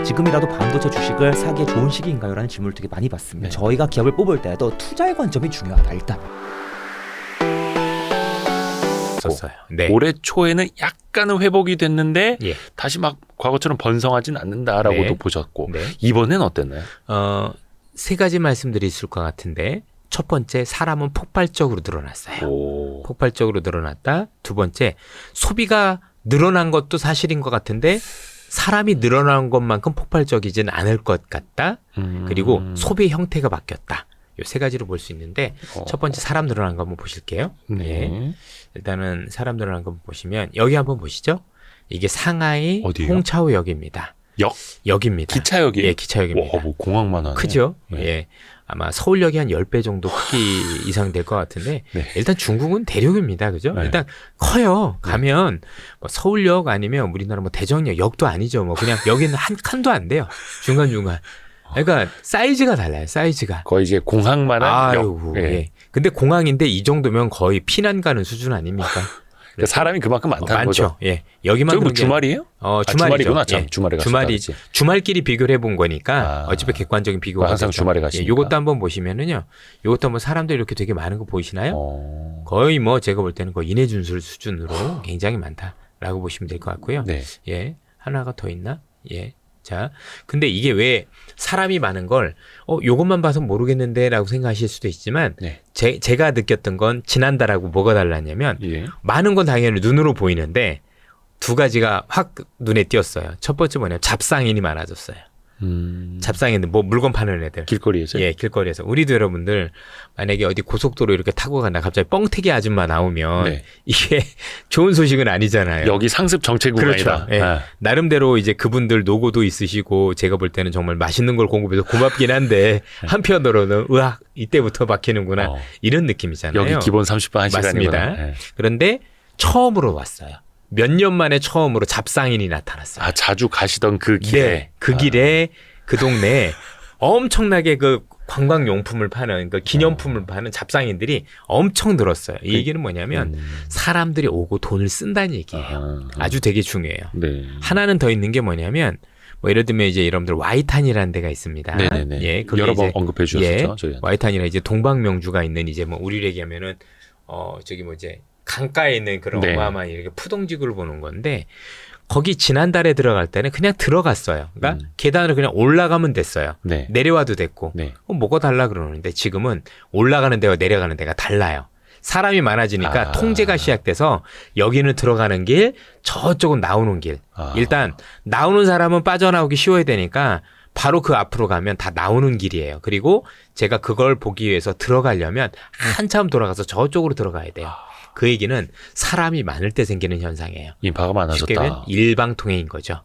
지금이라도 반도체 주식을 사기에 좋은 시기인가요? 라는 질문을 되게 많이 받습니다. 네. 저희가 기업을 뽑을 때도 투자의 관점이 중요하다. 일단 썼어요. 네. 올해 초에는 약간은 회복이 됐는데 예. 다시 막 과거처럼 번성하진 않는다라고도 네. 보셨고 네. 이번엔 어땠나요? 세 가지 말씀드릴 수 있을 것 같은데 첫 번째 사람은 폭발적으로 늘어났어요. 오. 폭발적으로 늘어났다. 두 번째 소비가 늘어난 것도 사실인 것 같은데 사람이 늘어난 것만큼 폭발적이진 않을 것 같다. 그리고 소비 형태가 바뀌었다. 이 세 가지로 볼 수 있는데 첫 번째 사람 늘어난 거 한번 보실게요. 네. 예. 일단은 사람 늘어난 거 보시면 여기 한번 보시죠. 이게 상하이 어디예요? 홍차오역입니다. 역입니다. 기차역이에요? 예, 기차역입니다. 와, 뭐 공항만 하네. 크죠? 네. 예. 아마 서울역이 한 10배 정도 크기 이상 될 것 같은데 네. 일단 중국은 대륙입니다. 그죠? 네. 일단 커요. 가면 뭐 서울역 아니면 우리나라 뭐 대전역 역도 아니죠. 뭐 그냥 여기는 한 칸도 안 돼요. 중간중간. 그러니까 사이즈가 달라요. 사이즈가. 거의 이제 공항만한 아유, 역. 예. 예. 근데 공항인데 이 정도면 거의 피난 가는 수준 아닙니까? 그러니까 사람이 그만큼 많다는 많죠. 거죠. 예. 여기만 저기 뭐 그런 게 주말이에요? 주말이죠. 주말이구나. 참 예. 주말에 갔었다 주말이 그랬지. 주말끼리 비교를 해본 거니까 아. 어차피 객관적인 비교가 항상 되죠. 주말에 가시니까. 요것도 한번 보시면은요. 요것도 한번 사람들 이렇게 되게 많은 거 보이시나요? 거의 뭐 제가 볼 때는 거의 인해준술 수준으로 굉장히 많다라고 보시면 될 것 같고요. 네. 예. 하나가 더 있나? 예. 자, 근데 이게 왜 사람이 많은 걸 요것만 봐서 모르겠는데 라고 생각하실 수도 있지만 네. 제가 느꼈던 건 지난달하고 뭐가 달랐냐면 예. 많은 건 당연히 눈으로 보이는데 두 가지가 확 눈에 띄었어요. 첫 번째 뭐냐면 잡상인이 많아졌어요. 잡상인들 뭐 물건 파는 애들. 길거리에서. 예, 길거리에서. 우리도 여러분들 만약에 어디 고속도로 이렇게 타고 간다 갑자기 뻥튀기 아줌마 나오면 네. 이게 좋은 소식은 아니잖아요. 여기 상습 정체 구간이다. 그렇죠. 예. 아. 나름대로 이제 그분들 노고도 있으시고 제가 볼 때는 정말 맛있는 걸 공급해서 고맙긴 한데 한편으로는 으악 이때부터 막히는구나 이런 느낌이잖아요. 여기 기본 30분 1시간이구나. 맞습니다. 예. 그런데 처음으로 왔어요. 몇 년 만에 처음으로 잡상인이 나타났어요. 아, 자주 가시던 그 길에. 네, 그 길에 그 동네에 엄청나게 그 관광용품을 파는 그 기념품을 파는 잡상인들이 엄청 늘었어요. 이 얘기는 뭐냐면 사람들이 오고 돈을 쓴다는 얘기예요. 아주 되게 중요해요. 네. 하나는 더 있는 게 뭐냐면 뭐 예를 들면 이제 여러분들 와이탄이라는 데가 있습니다. 네네네. 예, 그게 여러 번 이제 언급해 주셨죠. 저희한테. 와이탄이라 이제 동방명주가 있는 이제 뭐 우리로 얘기하면은 저기 뭐 이제 강가에 있는 그런 네. 어마어마한 이렇게 푸동지구를 보는 건데 거기 지난달에 들어갈 때는 그냥 들어갔어요. 그러니까 계단으로 그냥 올라가면 됐어요. 네. 내려와도 됐고 네. 뭐가 달라 그러는데 지금은 올라가는 데와 내려가는 데가 달라요. 사람이 많아지니까 통제가 시작돼서 여기는 들어가는 길, 저쪽은 나오는 길. 일단 나오는 사람은 빠져나오기 쉬워야 되니까 바로 그 앞으로 가면 다 나오는 길이에요. 그리고 제가 그걸 보기 위해서 들어가려면 한참 돌아가서 저쪽으로 들어가야 돼요. 그 얘기는 사람이 많을 때 생기는 현상이에요. 인파가 많아졌다. 쉽게 말하면 일방통행인 거죠.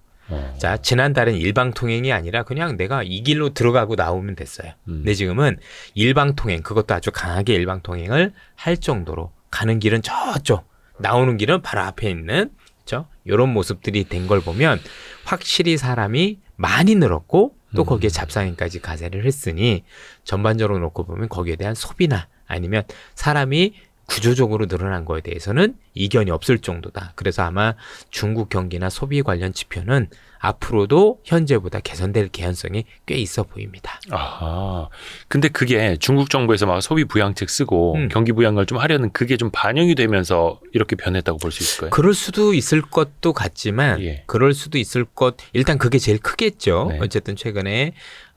자, 지난달엔 일방통행이 아니라 그냥 내가 이 길로 들어가고 나오면 됐어요. 근데 지금은 일방통행, 그것도 아주 강하게 일방통행을 할 정도로 가는 길은 저쪽, 나오는 길은 바로 앞에 있는, 그렇죠? 이런 모습들이 된 걸 보면 확실히 사람이 많이 늘었고 또 거기에 잡상인까지 가세를 했으니 전반적으로 놓고 보면 거기에 대한 소비나 아니면 사람이 구조적으로 늘어난 거에 대해서는 이견이 없을 정도다. 그래서 아마 중국 경기나 소비 관련 지표는 앞으로도 현재보다 개선될 개연성이 꽤 있어 보입니다. 아하. 근데 그게 중국 정부에서 막 소비 부양책 쓰고 경기 부양을 좀 하려는 그게 좀 반영이 되면서 이렇게 변했다고 볼 수 있을까요? 그럴 수도 있을 것도 같지만 예. 그럴 수도 있을 것 일단 그게 제일 크겠죠. 네. 어쨌든 최근에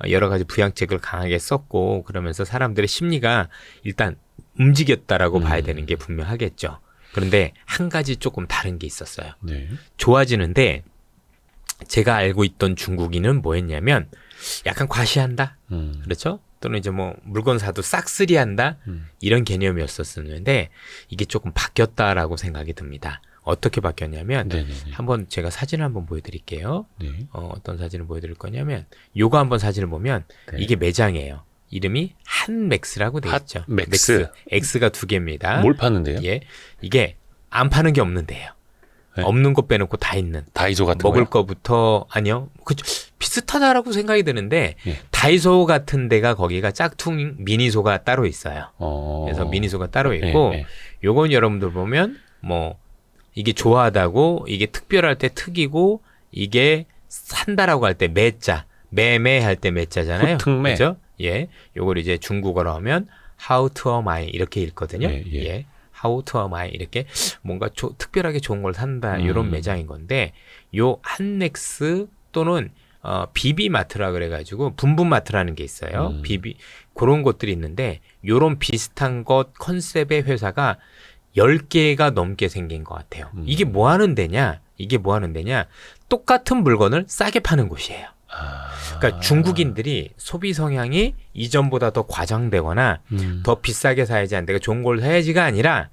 여러 가지 부양책을 강하게 썼고 그러면서 사람들의 심리가 일단 움직였다라고 봐야 되는 게 분명하겠죠. 그런데 한 가지 조금 다른 게 있었어요. 네. 좋아지는데 제가 알고 있던 중국인은 뭐였냐면 약간 과시한다. 그렇죠? 또는 이제 뭐 물건 사도 싹쓸이한다. 이런 개념이었었는데 이게 조금 바뀌었다라고 생각이 듭니다. 어떻게 바뀌었냐면 네네네. 한번 제가 사진을 한번 보여드릴게요. 네. 어떤 사진을 보여드릴 거냐면 요거 한번 사진을 보면 네. 이게 매장이에요. 이름이 한맥스라고 돼 있죠. 핫맥스. X가 두 개입니다. 뭘 파는데요? 예, 이게 안 파는 게 없는데요. 네. 없는 거 빼놓고 다 있는. 다이소 같은 먹을 거요? 거부터 아니요. 그쵸. 비슷하다라고 생각이 드는데 예. 다이소 같은 데가 거기가 짝퉁 미니소가 따로 있어요. 그래서 미니소가 따로 있고 예. 요건 여러분들 보면 뭐 이게 좋아하다고 이게 특별할 때 특이고 이게 산다라고 할 때 매자, 매매할 때 매자잖아요. 후특매. 그죠? 예. 요걸 이제 중국어로 하면 how to am I 이렇게 읽거든요. 예. how to am I 이렇게 뭔가 특별하게 좋은 걸 산다 이런 매장인 건데 요 한넥스 또는 비비마트라 그래가지고 분분마트라는 게 있어요. 그런 것들이 있는데 요런 비슷한 것 컨셉의 회사가 10개가 넘게 생긴 것 같아요. 이게 뭐 하는 데냐? 똑같은 물건을 싸게 파는 곳이에요. 그러니까 중국인들이 소비 성향이 이전보다 더 과장되거나 더 비싸게 사야지 안 되고 좋은 걸 사야지가 아니라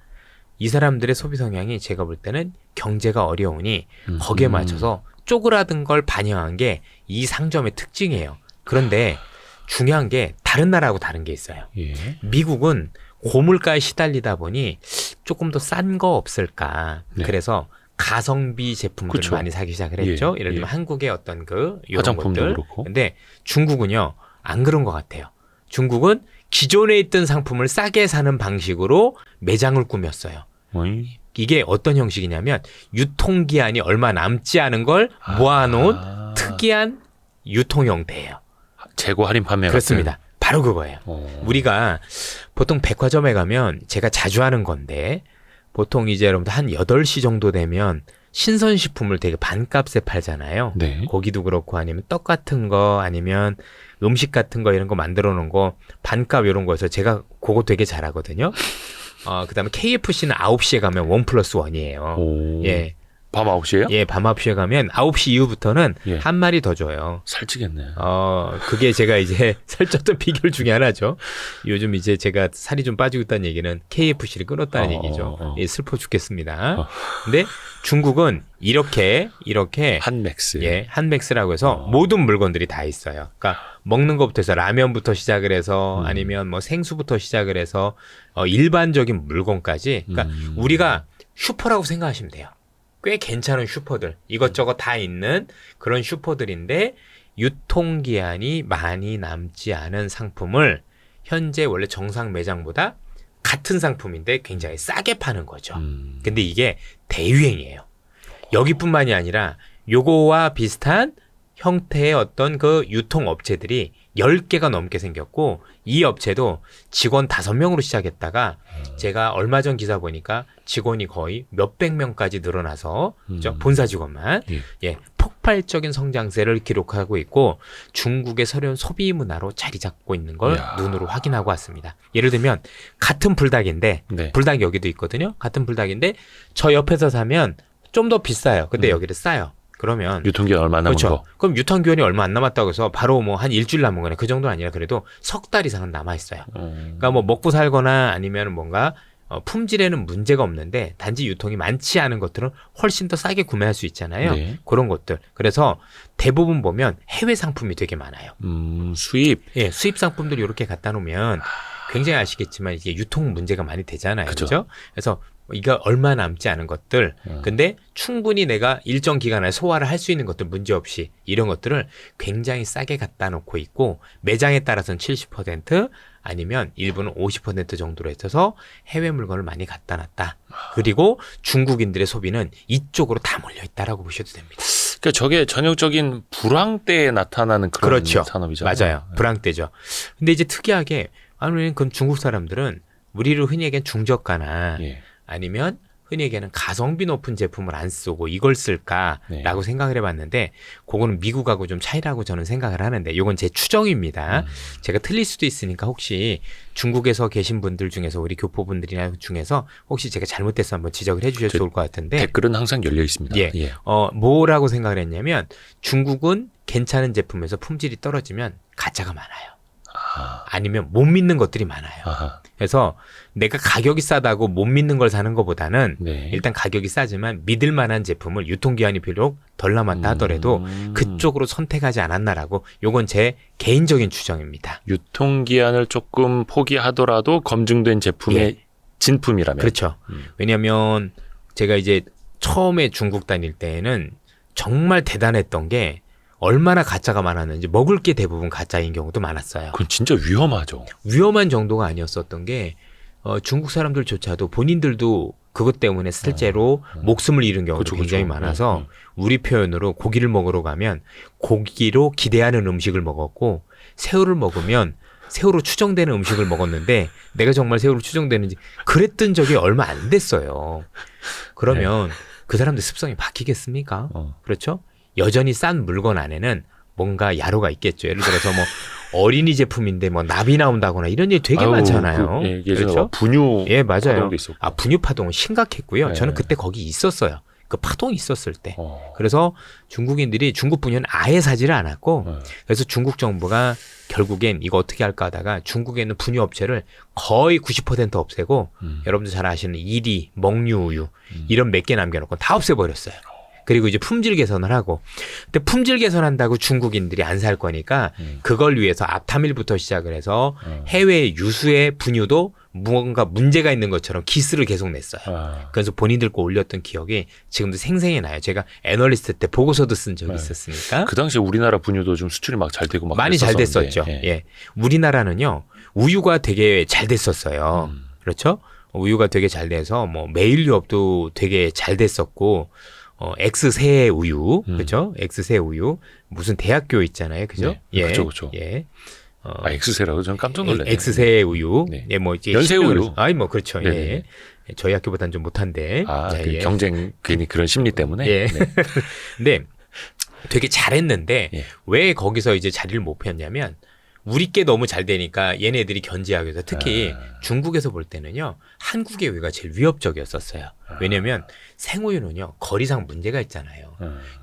이 사람들의 소비 성향이 제가 볼 때는 경제가 어려우니 거기에 맞춰서 쪼그라든 걸 반영한 게 이 상점의 특징이에요. 그런데 중요한 게 다른 나라하고 다른 게 있어요. 예. 미국은 고물가에 시달리다 보니 조금 더 싼 거 없을까. 네. 그래서 가성비 제품들을 그쵸. 많이 사기 시작을 했죠. 예, 예를 들면 예. 한국의 어떤 이런 화장품도 것들. 그렇고. 근데 중국은요. 안 그런 것 같아요. 중국은 기존에 있던 상품을 싸게 사는 방식으로 매장을 꾸몄어요. 어이? 이게 어떤 형식이냐면 유통기한이 얼마 남지 않은 걸 모아놓은 특이한 유통 형태예요. 재고 할인 판매 그렇습니다. 바로 그거예요. 같은. 우리가 보통 백화점에 가면 제가 자주 하는 건데 보통 이제 여러분들 한 8시 정도 되면 신선식품을 되게 반값에 팔잖아요. 네. 고기도 그렇고 아니면 떡 같은 거 아니면 음식 같은 거 이런 거 만들어 놓은 거 반값 이런 거에서 제가 그거 되게 잘하거든요. 그다음에 KFC는 9시에 가면 1+1이에요. 오. 예. 밤 9시에요? 예, 밤 9시에 가면 9시 이후부터는 예. 한 마리 더 줘요. 살찌겠네. 그게 제가 이제 살쪘던 비결 중에 하나죠. 요즘 이제 제가 살이 좀 빠지고 있다는 얘기는 KFC를 끊었다는 얘기죠. 예, 슬퍼 죽겠습니다. 근데 중국은 이렇게 한맥스. 예, 한맥스라고 해서 모든 물건들이 다 있어요. 그러니까 먹는 것부터 해서 라면부터 시작을 해서 아니면 뭐 생수부터 시작을 해서 일반적인 물건까지. 그러니까 우리가 슈퍼라고 생각하시면 돼요. 꽤 괜찮은 슈퍼들, 이것저것 다 있는 그런 슈퍼들인데 유통기한이 많이 남지 않은 상품을 현재 원래 정상 매장보다 같은 상품인데 굉장히 싸게 파는 거죠. 근데 이게 대유행이에요. 여기뿐만이 아니라 요거와 비슷한 형태의 어떤 그 유통업체들이 10개가 넘게 생겼고 이 업체도 직원 5명으로 시작했다가 제가 얼마 전 기사 보니까 직원이 거의 몇백 명까지 늘어나서 그죠? 본사 직원만 예, 폭발적인 성장세를 기록하고 있고 중국의 새로운 소비 문화로 자리 잡고 있는 걸 눈으로 확인하고 왔습니다. 예를 들면 같은 불닭인데 네. 불닭이 여기도 있거든요. 같은 불닭인데 저 옆에서 사면 좀 더 비싸요. 근데 여기를 싸요. 그러면 유통기한 얼마 남은 그렇죠. 거. 그럼 유통기한이 얼마 안 남았다고 해서 바로 뭐 한 일주일 남은 거네. 그 정도는 아니라 그래도 석 달 이상은 남아 있어요. 그러니까 뭐 먹고 살거나 아니면 뭔가 품질에는 문제가 없는데 단지 유통이 많지 않은 것들은 훨씬 더 싸게 구매할 수 있잖아요. 네. 그런 것들. 그래서 대부분 보면 해외 상품이 되게 많아요. 수입. 예, 수입 상품들 이렇게 갖다 놓으면 굉장히 아시겠지만 이게 유통 문제가 많이 되잖아요. 그죠. 그렇죠? 그래서 이거 얼마 남지 않은 것들, 근데 충분히 내가 일정 기간 안에 소화를 할 수 있는 것들 문제없이 이런 것들을 굉장히 싸게 갖다 놓고 있고 매장에 따라서는 70% 아니면 일부는 50% 정도로 있어서 해외 물건을 많이 갖다 놨다. 그리고 중국인들의 소비는 이쪽으로 다 몰려 있다라고 보셔도 됩니다. 그러니까 저게 전형적인 불황 때에 나타나는 그런 그렇죠. 산업이잖아요. 맞아요. 불황 때죠. 근데 이제 특이하게 아무래도 그럼 중국 사람들은 우리를 흔히 얘기하는 중저가나 예. 아니면 흔히 얘기하는 가성비 높은 제품을 안 쓰고 이걸 쓸까라고 생각을 해봤는데 그거는 미국하고 좀 차이라고 저는 생각을 하는데 이건 제 추정입니다. 제가 틀릴 수도 있으니까 혹시 중국에서 계신 분들 중에서 우리 교포분들이나 중에서 혹시 제가 잘못돼서 한번 지적을 해주셔도 좋을 것 같은데 댓글은 항상 열려 있습니다. 예. 뭐라고 생각을 했냐면 중국은 괜찮은 제품에서 품질이 떨어지면 가짜가 많아요. 아니면 못 믿는 것들이 많아요. 아하. 그래서 내가 가격이 싸다고 못 믿는 걸 사는 것보다는 네. 일단 가격이 싸지만 믿을 만한 제품을 유통기한이 비록 덜 남았다 하더라도 그쪽으로 선택하지 않았나라고 요건 제 개인적인 추정입니다. 유통기한을 조금 포기하더라도 검증된 제품의 진품이라면. 그렇죠. 왜냐하면 제가 이제 처음에 중국 다닐 때에는 정말 대단했던 게 얼마나 가짜가 많았는지 먹을 게 대부분 가짜인 경우도 많았어요. 그건 진짜 위험하죠. 위험한 정도가 아니었었던 게 중국 사람들조차도 본인들도 그것 때문에 실제로 목숨을 잃은 경우도 그쵸, 굉장히 그쵸. 많아서 우리 표현으로 고기를 먹으러 가면 고기로 기대하는 음식을 먹었고 새우를 먹으면 새우로 추정되는 음식을 먹었는데 내가 정말 새우로 추정되는지 그랬던 적이 얼마 안 됐어요. 그러면 그 사람들 습성이 바뀌겠습니까? 그렇죠? 여전히 싼 물건 안에는 뭔가 야로가 있겠죠. 예를 들어서 뭐 어린이 제품인데 뭐 납이 나온다거나 이런 일 되게 많잖아요. 예전에 그렇죠? 분유 예, 맞아요. 파동도 있었고. 아, 분유 파동은 심각했고요. 네. 저는 그때 거기 있었어요. 그 파동이 있었을 때. 그래서 중국인들이 중국 분유는 아예 사지를 않았고 그래서 중국 정부가 결국엔 이거 어떻게 할까 하다가 중국에 있는 분유 업체를 거의 90% 없애고 여러분들 잘 아시는 이리, 먹류우유 이런 몇 개 남겨놓고 다 없애버렸어요. 그리고 이제 품질 개선을 하고 근데 품질 개선한다고 중국인들이 안 살 거니까 그걸 위해서 앞타밀부터 시작을 해서 해외 유수의 분유도 뭔가 문제가 있는 것처럼 기스를 계속 냈어요. 그래서 본인들 거 올렸던 기억이 지금도 생생히 나요. 제가 애널리스트 때 보고서도 쓴 적이 있었으니까. 그 당시에 우리나라 분유도 좀 수출이 막 잘 되고 막 많이 잘 그랬었는데. 됐었죠. 예. 우리나라는요. 우유가 되게 잘 됐었어요. 그렇죠? 우유가 되게 잘 돼서 뭐 매일 유업도 되게 잘 됐었고 X세 우유, 그죠? X세 우유 무슨 대학교 있잖아요, 그죠? 네, 예, 그렇죠. 예. X세라고 저는 깜짝 놀랐네요. X세 우유, 네. 예, 뭐 이제 연세 우유. 아니 뭐 그렇죠, 네네. 예. 저희 학교보다는 좀 못한데. 예, 그 예. 경쟁 괜히 그런 심리 때문에. 예. 네. 근데 되게 잘했는데 예. 왜 거기서 이제 자리를 못 폈냐면 우리 게 너무 잘 되니까 얘네들이 견제하기 위해서 특히 중국에서 볼 때는요 한국의 우유가 제일 위협적이었었어요. 왜냐면 생우유는요 거리상 문제가 있잖아요.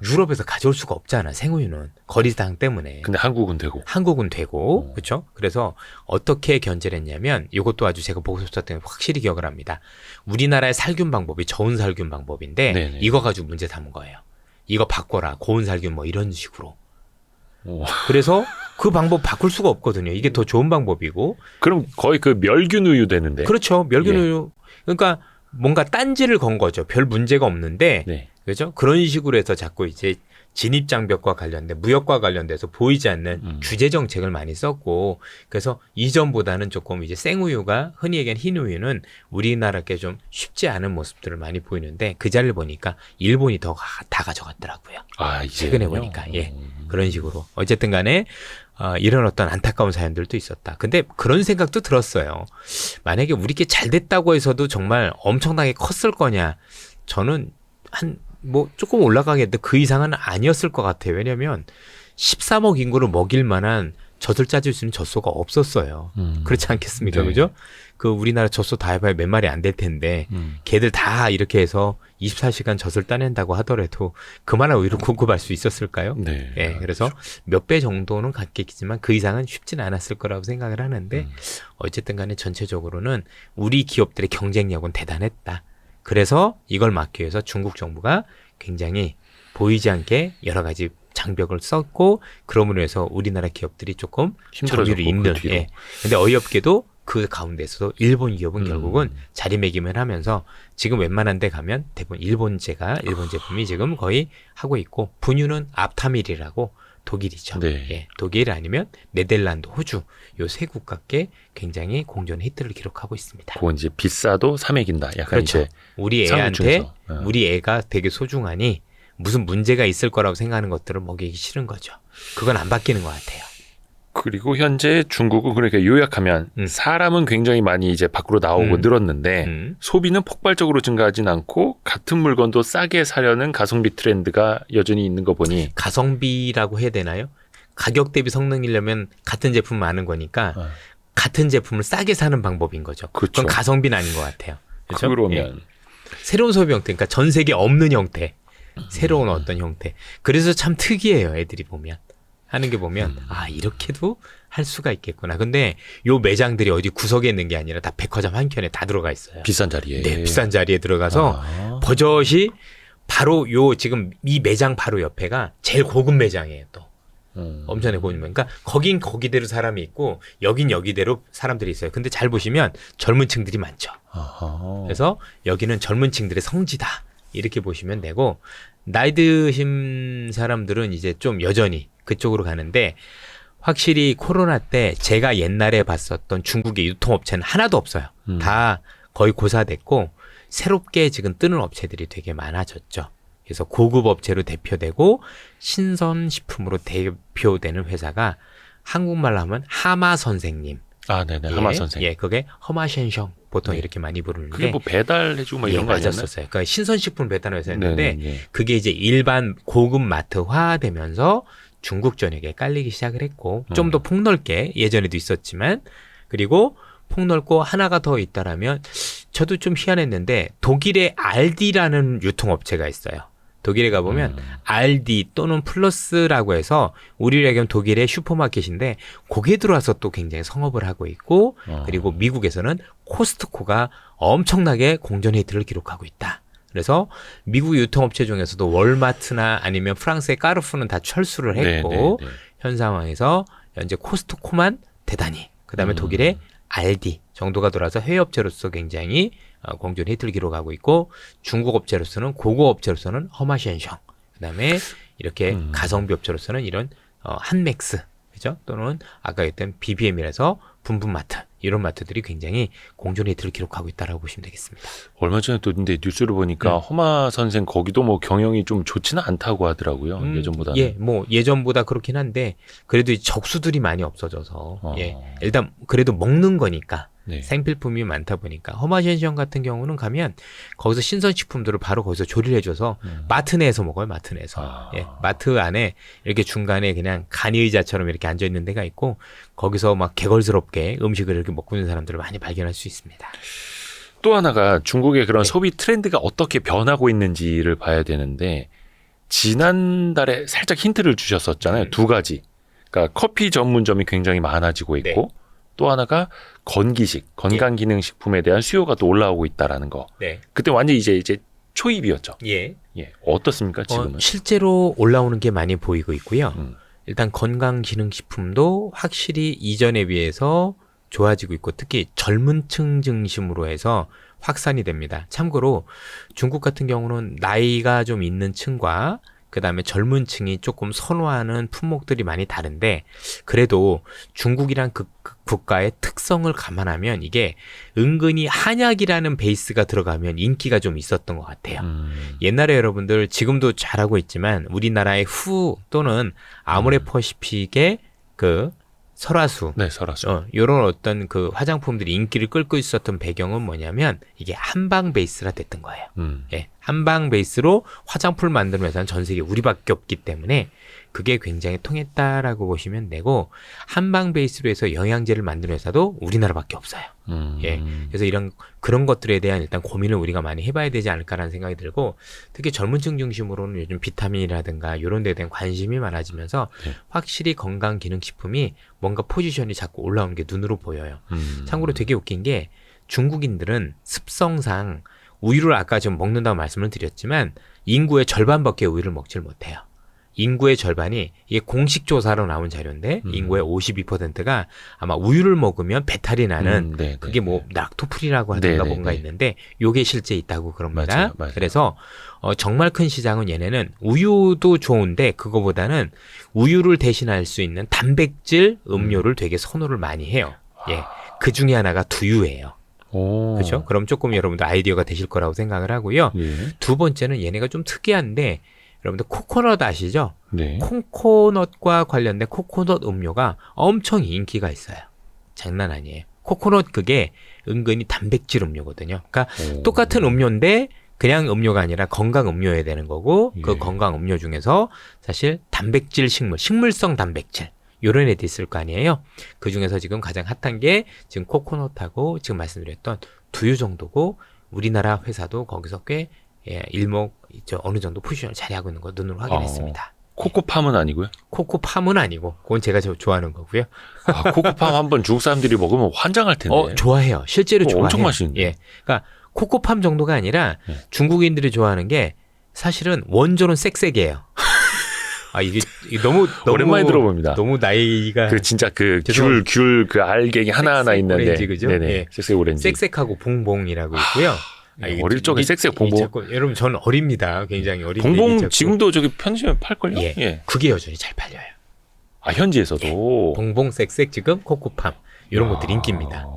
유럽에서 가져올 수가 없잖아 생우유는 거리상 때문에. 근데 한국은 되고. 한국은 되고 그렇죠. 그래서 어떻게 견제를 했냐면 이것도 아주 제가 보고서 때문에 확실히 기억을 합니다. 우리나라의 살균 방법이 저온 살균 방법인데 네네. 이거 가지고 문제 삼은 거예요. 이거 바꿔라 고온 살균 뭐 이런 식으로. 오. 그래서 그 방법 바꿀 수가 없거든요. 이게 더 좋은 방법이고. 그럼 거의 그 멸균 우유 되는데. 그렇죠. 멸균 예. 우유. 그러니까 뭔가 딴지를 건 거죠. 별 문제가 없는데. 네. 그렇죠? 그런 식으로 해서 자꾸 이제 진입장벽과 관련된 무역과 관련돼서 보이지 않는 규제 정책을 많이 썼고 그래서 이전보다는 조금 이제 생우유가 흔히 얘기하는 흰우유는 우리나라께 좀 쉽지 않은 모습들을 많이 보이는데 그 자리를 보니까 일본이 다 가져갔더라고요. 아, 이제 최근에 보니까 예 그런 식으로 어쨌든 간에 이런 어떤 안타까운 사연들도 있었다. 근데 그런 생각도 들었어요. 만약에 우리께 잘 됐다고 해서도 정말 엄청나게 컸을 거냐? 저는 뭐 조금 올라가겠는데 그 이상은 아니었을 것 같아요. 왜냐하면 13억 인구를 먹일 만한 젖을 짜줄 수 있는 젖소가 없었어요. 그렇지 않겠습니까? 네. 그죠? 그 우리나라 젖소 다 해봐야 몇 마리 안 될 텐데 걔들 다 이렇게 해서 24시간 젖을 따낸다고 하더라도 그만한 우유를 공급할 수 있었을까요? 네. 예, 그래서 몇 배 정도는 갔겠지만 그 이상은 쉽지는 않았을 거라고 생각을 하는데 어쨌든 간에 전체적으로는 우리 기업들의 경쟁력은 대단했다. 그래서 이걸 막기 위해서 중국 정부가 굉장히 보이지 않게 여러 가지 장벽을 썼고 그럼으로 해서 우리나라 기업들이 조금 힘들어졌고, 정유를 잇는. 그 뒤로. 예. 근데 어이없게도 그 가운데서도 일본 기업은 결국은 자리매김을 하면서 지금 웬만한 데 가면 대부분 일본 제품이 지금 거의 하고 있고 분유는 앞타밀이라고 독일이죠. 네. 예, 독일 아니면 네덜란드, 호주 요 세 국가께 굉장히 공존 히트를 기록하고 있습니다. 그건 이제 비싸도 사 먹인다. 약간 그렇죠. 이제 우리 상류 애한테 중에서. 우리 애가 되게 소중하니 무슨 문제가 있을 거라고 생각하는 것들을 먹이기 싫은 거죠. 그건 안 바뀌는 것 같아요. 그리고 현재 중국은 그러니까 요약하면 사람은 굉장히 많이 이제 밖으로 나오고 늘었는데 소비는 폭발적으로 증가하진 않고 같은 물건도 싸게 사려는 가성비 트렌드가 여전히 있는 거 보니 가성비라고 해야 되나요? 가격 대비 성능이려면 같은 제품 많은 거니까 같은 제품을 싸게 사는 방법인 거죠. 그렇죠. 그건 가성비는 아닌 것 같아요. 그렇죠? 그러면 예. 새로운 소비 형태, 그러니까 전 세계 없는 형태, 새로운 어떤 형태. 그래서 참 특이해요. 애들이 보면. 하는 게 보면 아 이렇게도 할 수가 있겠구나. 근데 요 매장들이 어디 구석에 있는 게 아니라 다 백화점 한 켠에 다 들어가 있어요. 비싼 자리에. 네, 비싼 자리에 들어가서 버젓이 바로 요 지금 이 매장 바로 옆에가 제일 고급 매장이에요. 또 엄청나게 고급 매장. 그러니까 거긴 거기대로 사람이 있고 여긴 여기대로 사람들이 있어요. 근데 잘 보시면 젊은 층들이 많죠. 그래서 여기는 젊은 층들의 성지다. 이렇게 보시면 되고 나이 드신 사람들은 이제 좀 여전히 그쪽으로 가는데 확실히 코로나 때 제가 옛날에 봤었던 중국의 유통업체는 하나도 없어요. 다 거의 고사됐고 새롭게 지금 뜨는 업체들이 되게 많아졌죠. 그래서 고급 업체로 대표되고 신선식품으로 대표되는 회사가 한국말로 하면 하마 선생님. 아, 네네. 예, 하마 선생. 예, 그게 허마셴셩 보통 네. 이렇게 많이 부르는데 그게 뭐 배달해주고 막 예, 이런 거 아니었나요? 맞았었어요. 그러니까 신선식품 배달 회사였는데 네네. 그게 이제 일반 고급 마트화되면서 중국 전역에 깔리기 시작을 했고 좀 더 폭넓게 예전에도 있었지만 그리고 폭넓고 하나가 더 있다라면 저도 좀 희한했는데 독일의 알디라는 유통업체가 있어요. 독일에 가보면 알디 또는 플러스라고 해서 우리로 얘기하면 독일의 슈퍼마켓인데 거기에 들어와서 또 굉장히 성업을 하고 있고 그리고 미국에서는 코스트코가 엄청나게 공전 히트를 기록하고 있다. 그래서 미국 유통업체 중에서도 월마트나 아니면 프랑스의 까르푸는 다 철수를 했고 네네네. 현 상황에서 현재 코스트코만 대단히 그다음에 독일의 알디 정도가 돌아서 해외 업체로서 굉장히 공전 히트를 기록하고 있고 중국 업체로서는 고급 업체로서는 허마셴셩 그다음에 이렇게 가성비 업체로서는 이런 한맥스 그죠? 또는 아까 했던 BBM이라서 분분마트 이런 마트들이 굉장히 공전 히트를 기록하고 있다라고 보시면 되겠습니다. 얼마 전에 또 근데 뉴스를 보니까 허마 선생 거기도 뭐 경영이 좀 좋지는 않다고 하더라고요. 예전보다는. 예, 뭐 예전보다 그렇긴 한데 그래도 이 적수들이 많이 없어져서 예, 일단 그래도 먹는 거니까 네. 생필품이 많다 보니까 허마셴셩 같은 경우는 가면 거기서 신선식품들을 바로 거기서 조리를 해줘서 마트 내에서 먹어요. 마트 내에서. 예, 마트 안에 이렇게 중간에 그냥 간이의자처럼 이렇게 앉아있는 데가 있고 거기서 막 개걸스럽게 음식을 이렇게 먹고 있는 사람들을 많이 발견할 수 있습니다. 또 하나가 중국의 그런 네. 소비 트렌드가 어떻게 변하고 있는지를 봐야 되는데 지난달에 살짝 힌트를 주셨었잖아요. 두 가지. 그러니까 커피 전문점이 굉장히 많아지고 있고 네. 또 하나가 건기식, 건강기능식품에 대한 수요가 또 올라오고 있다라는 거. 네. 그때 완전 이제 초입이었죠. 예. 예. 어떻습니까, 지금은? 실제로 올라오는 게 많이 보이고 있고요. 음. 일단 건강기능식품도 확실히 이전에 비해서 좋아지고 있고 특히 젊은 층 중심으로 해서 확산이 됩니다. 참고로 중국 같은 경우는 나이가 좀 있는 층과 그 다음에 젊은 층이 조금 선호하는 품목들이 많이 다른데 그래도 중국이란 그 국가의 특성을 감안하면 이게 은근히 한약이라는 베이스가 들어가면 인기가 좀 있었던 것 같아요. 옛날에 여러분들 지금도 잘하고 있지만 우리나라의 후 또는 아모레퍼시픽의 그 설화수 네, 설화수. 요런 어떤 그 화장품들이 인기를 끌고 있었던 배경은 뭐냐면 이게 한방 베이스라 됐던 거예요. 예, 한방 베이스로 화장품을 만드는 회사는 전 세계 우리밖에 없기 때문에 그게 굉장히 통했다라고 보시면 되고 한방 베이스로 해서 영양제를 만드는 회사도 우리나라밖에 없어요. 예, 그래서 그런 것들에 대한 일단 고민을 우리가 많이 해봐야 되지 않을까라는 생각이 들고 특히 젊은층 중심으로는 요즘 비타민이라든가 이런 데에 대한 관심이 많아지면서 확실히 건강기능식품이 뭔가 포지션이 자꾸 올라오는 게 눈으로 보여요. 참고로 되게 웃긴 게 중국인들은 습성상 우유를 아까 좀 먹는다고 말씀을 드렸지만 인구의 절반밖에 우유를 먹질 못해요. 인구의 절반이 이게 공식 조사로 나온 자료인데 인구의 52%가 아마 우유를 먹으면 배탈이 나는 그게 뭐 락토프리라고 하던가 뭔가 있는데 요게 실제 있다고 그럽니다. 맞아요. 그래서 정말 큰 시장은 얘네는 우유도 좋은데 그거보다는 우유를 대신할 수 있는 단백질 음료를 되게 선호를 많이 해요. 예, 그 중에 하나가 두유예요. 그렇죠? 그럼 조금 여러분들 아이디어가 되실 거라고 생각을 하고요. 예. 두 번째는 얘네가 좀 특이한데 여러분들 코코넛 아시죠? 네. 코코넛과 관련된 코코넛 음료가 엄청 인기가 있어요. 장난 아니에요. 코코넛 그게 은근히 단백질 음료거든요. 그러니까 똑같은 음료인데 그냥 음료가 아니라 건강 음료여야 되는 거고 그 건강 음료 중에서 사실 단백질 식물성 단백질 요런 애들 있을 거 아니에요. 그 중에서 지금 가장 핫한 게 지금 코코넛하고 지금 말씀드렸던 두유 정도고 우리나라 회사도 거기서 꽤 어느 정도 포지션을 자리하고 있는 거 눈으로 확인했습니다. 코코팜은 아니고요? 코코팜은 아니고 그건 제가 좋아하는 거고요. 아, 코코팜 한번 중국 사람들이 먹으면 환장할 텐데. 좋아해요. 실제로 좋아해요. 엄청 맛있는데. 예, 그러니까 코코팜 정도가 아니라 중국인들이 좋아하는 게 사실은 원조는 쌕쌕이에요. 아 이게 너무 오랜만에 들어봅니다. 너무 나이가 그 진짜 그 귤 그 알갱이 하나하나 있는데. 오렌지 그죠? 네네. 예. 쌕쌕 오렌지. 쌕쌕하고 봉봉이라고 있고요. 어릴 적에 쌕쌕 봉봉. 여러분 저는 어립니다. 굉장히 어린. 봉봉 지금도 저기 편의점에 팔걸요? 예. 그게 여전히 잘 팔려요. 아 현지에서도. 봉봉 쌕쌕 지금 코코팜 이런 것들이 인기입니다.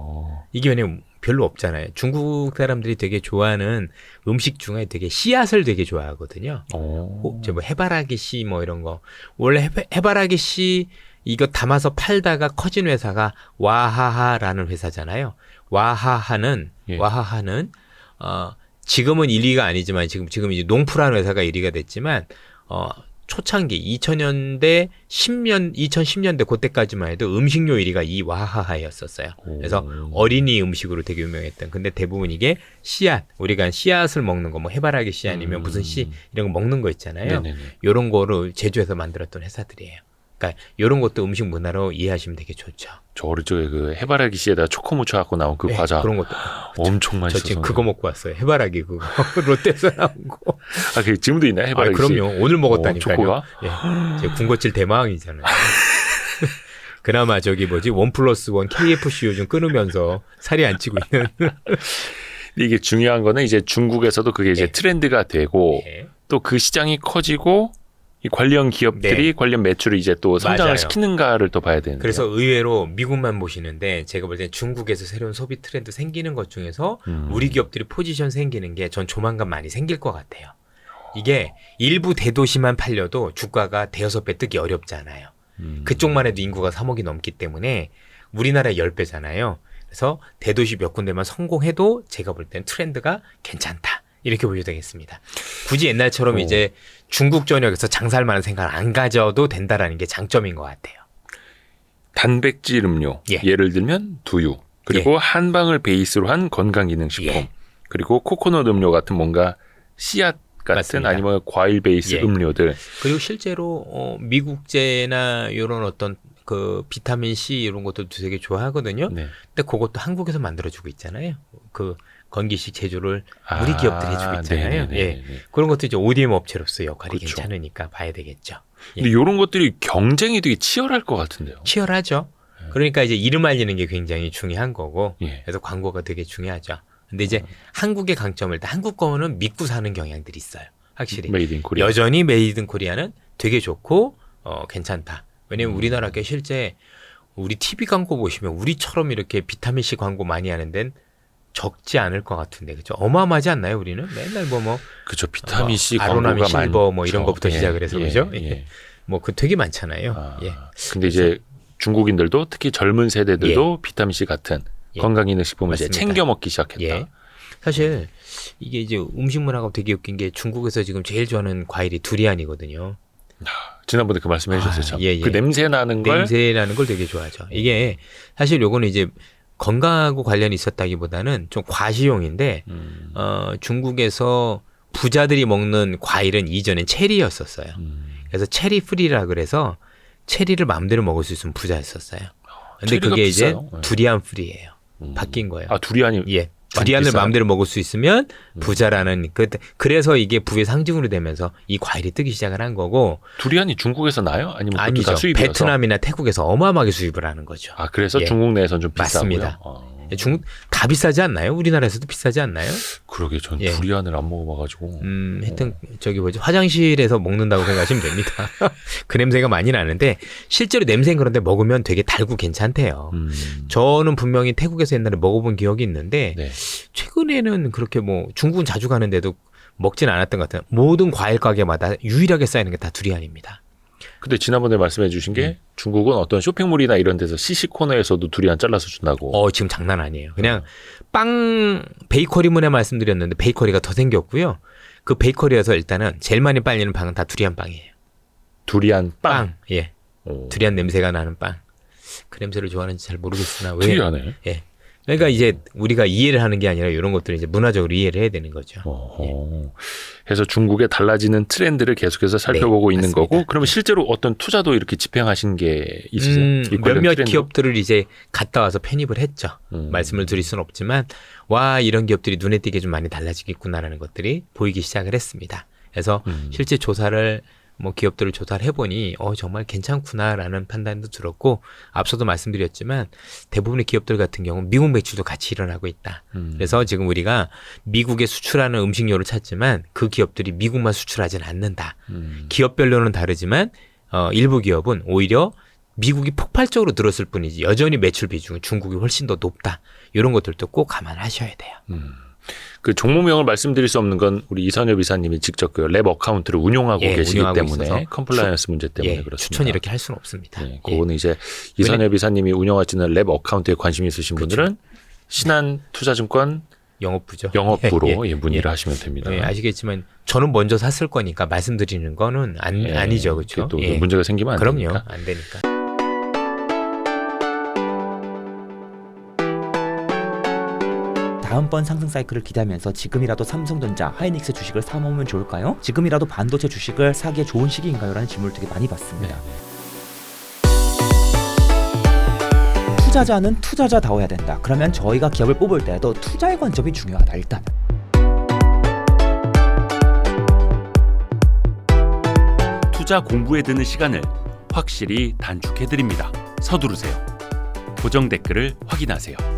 이게 왜냐면 별로 없잖아요. 중국 사람들이 되게 좋아하는 음식 중에 되게 씨앗을 되게 좋아하거든요. 뭐 해바라기 씨 뭐 이런 거. 원래 해바라기 씨 이거 담아서 팔다가 커진 회사가 와하하라는 회사잖아요. 와하하는 지금은 1위가 아니지만 지금 이제 농프라는 회사가 1위가 됐지만 초창기 2010년대 그때까지만 해도 음식료 1위가 이 와하하였었어요. 그래서 어린이 음식으로 되게 유명했던. 근데 대부분 이게 씨앗, 우리가 씨앗을 먹는 거, 뭐 해바라기 씨 아니면 무슨 씨 이런 거 먹는 거 있잖아요. 이런 거를 제조해서 만들었던 회사들이에요. 그러니까 이런 것도 음식 문화로 이해하시면 되게 좋죠. 저 어릴 적에 그 해바라기 씨에다 초코 묻혀갖고 나온 그 네, 과자 그런 것도 엄청 맛있어서. 저 지금 그거 먹고 왔어요. 해바라기 그거 롯데에서 나온 거. 아, 그 지금도 있나요? 해바라기 씨? 그럼요. 오늘 먹었다니까요. 초코가? 예, 제 군것질 대망이잖아요. 그나마 저기 뭐지 1+1 KFC 요즘 끊으면서 살이 안 찌고 있는. 이게 중요한 거는 이제 중국에서도 그게 이제 네. 트렌드가 되고 네. 또 그 시장이 커지고 이 관련 기업들이 네. 관련 매출을 이제 또 성장을 맞아요. 시키는가를 또 봐야 되는데. 그래서 의외로 미국만 보시는데 제가 볼 땐 중국에서 새로운 소비 트렌드 생기는 것 중에서 우리 기업들이 포지션 생기는 게 전 조만간 많이 생길 것 같아요. 이게 일부 대도시만 팔려도 주가가 대여섯 배 뜨기 어렵잖아요. 그쪽만 해도 인구가 3억이 넘기 때문에 우리나라의 10배잖아요. 그래서 대도시 몇 군데만 성공해도 제가 볼 땐 트렌드가 괜찮다. 이렇게 보셔도 되겠습니다. 굳이 옛날처럼 이제 중국 전역에서 장사할 만한 생각을 안 가져도 된다라는 게 장점인 것 같아요. 단백질 음료, 예. 예를 들면 두유, 그리고 한방을 베이스로 한 건강기능식품, 예. 그리고 코코넛 음료 같은 뭔가 씨앗 같은 맞습니다. 아니면 과일 베이스 예. 음료들. 그리고 실제로 미국제나 이런 어떤 그 비타민 C 이런 것도 되게 좋아하거든요. 네. 근데 그것도 한국에서 만들어주고 있잖아요. 그 건기식 제조를 우리 기업들이 해주고 있잖아요. 네네네네. 예. 그런 것도 이제 ODM 업체로서 역할이 그렇죠. 괜찮으니까 봐야 되겠죠. 근데 이런 것들이 경쟁이 되게 치열할 것 같은데요. 치열하죠. 그러니까 이제 이름 알리는 게 굉장히 중요한 거고, 예. 그래서 광고가 되게 중요하죠. 근데 이제 한국의 강점을 한국 거는 믿고 사는 경향들이 있어요. 확실히. 메이드 인 코리아. 여전히 메이드 인 코리아는 되게 좋고 괜찮다. 왜냐면 우리나라 게 실제 우리 TV 광고 보시면 우리처럼 이렇게 비타민C 광고 많이 하는 데는 적지 않을 것 같은데 그죠? 어마어마하지 않나요 우리는? 맨날 뭐 그죠. 비타민 C 아로나민 광고가 실버 뭐 이런 많죠. 것부터 시작을 해서 그죠? 예. 뭐 그 되게 많잖아요. 아, 예. 근데 이제 중국인들도 특히 젊은 세대들도 비타민 C 같은 예. 건강기능식품을 이제 맞습니다. 챙겨 먹기 시작했다. 예. 사실 이게 이제 음식 문화가 되게 웃긴 게 중국에서 지금 제일 좋아하는 과일이 두리안이거든요. 지난번에 그 말씀해 주셨죠. 예, 예. 그 냄새 나는 걸 냄새 나는 걸 되게 좋아하죠. 이게 사실 요거는 이제 건강하고 관련이 있었다기보다는 좀 과시용인데 중국에서 부자들이 먹는 과일은 이전엔 체리였었어요. 그래서 체리 프리라 그래서 체리를 마음대로 먹을 수 있으면 부자였었어요. 근데 체리가 그게 이제 비싸요. 네. 두리안 프리예요. 바뀐 거예요. 아 두리안이 예. 두리안을 비싸요? 마음대로 먹을 수 있으면 부자라는 그래서 이게 부의 상징으로 되면서 이 과일이 뜨기 시작을 한 거고 두리안이 중국에서 나요? 아니면 그것도 아니죠. 다 수입이어서? 베트남이나 태국에서 어마어마하게 수입을 하는 거죠. 아 그래서 예. 중국 내에서는 좀 비싸고요. 맞습니다. 아, 중국 다 비싸지 않나요? 우리나라에서도 비싸지 않나요? 그러게 전 예. 두리안을 안 먹어봐가지고. 하여튼 저기 뭐지 화장실에서 먹는다고 생각하시면 됩니다. 그 냄새가 많이 나는데 실제로 냄새는 그런데 먹으면 되게 달고 괜찮대요. 저는 분명히 태국에서 옛날에 먹어본 기억이 있는데 네. 최근에는 그렇게 뭐 중국은 자주 가는데도 먹진 않았던 것 같아요. 모든 과일 가게마다 유일하게 쌓이는 게 다 두리안입니다. 근데 지난번에 말씀해 주신 게 중국은 어떤 쇼핑몰이나 이런 데서 시식 코너에서도 두리안 잘라서 준다고. 지금 장난 아니에요. 그냥 빵 베이커리문에 말씀드렸는데 베이커리가 더 생겼고요. 그 베이커리에서 일단은 제일 많이 빨리는 빵은 다 두리안 빵이에요. 두리안 빵. 예. 오. 두리안 냄새가 나는 빵. 그 냄새를 좋아하는지 잘 모르겠으나 왜? 특이하네. 예. 그러니까 이제 우리가 이해를 하는 게 아니라 이런 것들을 이제 문화적으로 이해를 해야 되는 거죠. 어허. 그래서 중국의 달라지는 트렌드를 계속해서 살펴보고 네, 있는 맞습니다. 거고, 그러면 실제로 어떤 투자도 이렇게 집행하신 게 있으세요? 이 관련 몇몇 트렌드? 기업들을 이제 갔다 와서 편입을 했죠. 말씀을 드릴 수는 없지만 와 이런 기업들이 눈에 띄게 좀 많이 달라지겠구나라는 것들이 보이기 시작을 했습니다. 그래서 실제 조사를 뭐 기업들을 조사를 해보니 정말 괜찮구나라는 판단도 들었고 앞서도 말씀드렸지만 대부분의 기업들 같은 경우는 미국 매출도 같이 일어나고 있다. 그래서 지금 우리가 미국에 수출하는 음식료를 찾지만 그 기업들이 미국만 수출하지는 않는다. 기업별로는 다르지만 일부 기업은 오히려 미국이 폭발적으로 늘었을 뿐이지 여전히 매출 비중은 중국이 훨씬 더 높다. 이런 것들도 꼭 감안하셔야 돼요. 그 종목명을 말씀드릴 수 없는 건 우리 이선엽 이사님이 직접 그 랩 어카운트를 운용하고 계시기 운영하고 때문에 있어서 컴플라이언스 문제 때문에 그렇습니다. 추천 이렇게 할 수는 없습니다. 그거는 이제 이선엽 이사님이 운영하시는 랩 어카운트에 관심이 있으신 분들은 신한투자증권 영업부죠. 영업부로 문의를 하시면 됩니다. 아시겠지만 저는 먼저 샀을 거니까 말씀드리는 거는 아니죠, 그렇죠? 또 문제가 생기면 안 그럼요, 되니까. 안 되니까. 다음번 상승 사이클을 기대하면서 지금이라도 삼성전자, 하이닉스 주식을 사모으면 좋을까요? 지금이라도 반도체 주식을 사기에 좋은 시기인가요? 라는 질문을 되게 많이 받습니다. 투자자는 투자자다워야 된다. 그러면 저희가 기업을 뽑을 때도 투자의 관점이 중요하다. 일단 투자 공부에 드는 시간을 확실히 단축해드립니다. 서두르세요. 고정 댓글을 확인하세요.